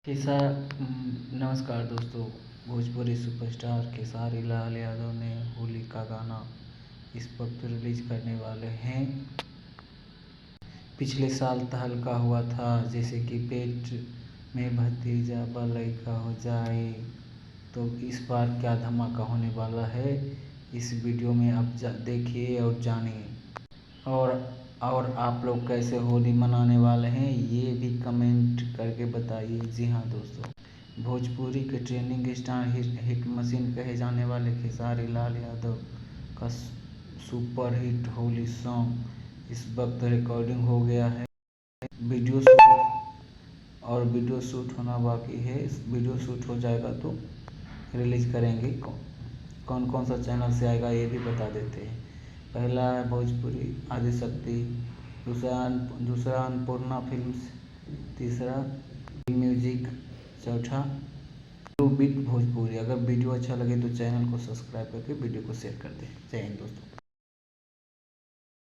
नमस्कार दोस्तों। भोजपुरी सुपरस्टार खेसारी लाल यादव ने होली का गाना इस वक्त रिलीज करने वाले हैं। पिछले साल तहलका हुआ था, जैसे कि पेट में भतीजा लइका हो जाए, तो इस बार क्या धमाका होने वाला है, इस वीडियो में आप देखिए और जानिए। और आप लोग कैसे होली मनाने वाले हैं, ये भी कमेंट करके बताइए। जी हाँ दोस्तों, भोजपुरी के ट्रेंडिंग स्टार हिट मशीन कहे जाने वाले खेसारी लाल यादव का सुपर हिट होली सॉन्ग इस वक्त रिकॉर्डिंग हो गया है। वीडियो शूट होना बाकी है। इस वीडियो शूट हो जाएगा तो रिलीज करेंगे। कौन कौन सा चैनल से आएगा ये भी बता देते हैं। पहला है भोजपुरी आदिशक्ति, दूसरा अन्नपूर्णा फिल्म्स, तीसरा म्यूजिक, चौथा ब्लू बीट भोजपुरी। अगर वीडियो अच्छा लगे तो चैनल को सब्सक्राइब करके वीडियो को शेयर कर दें। जय हिंद दोस्तों।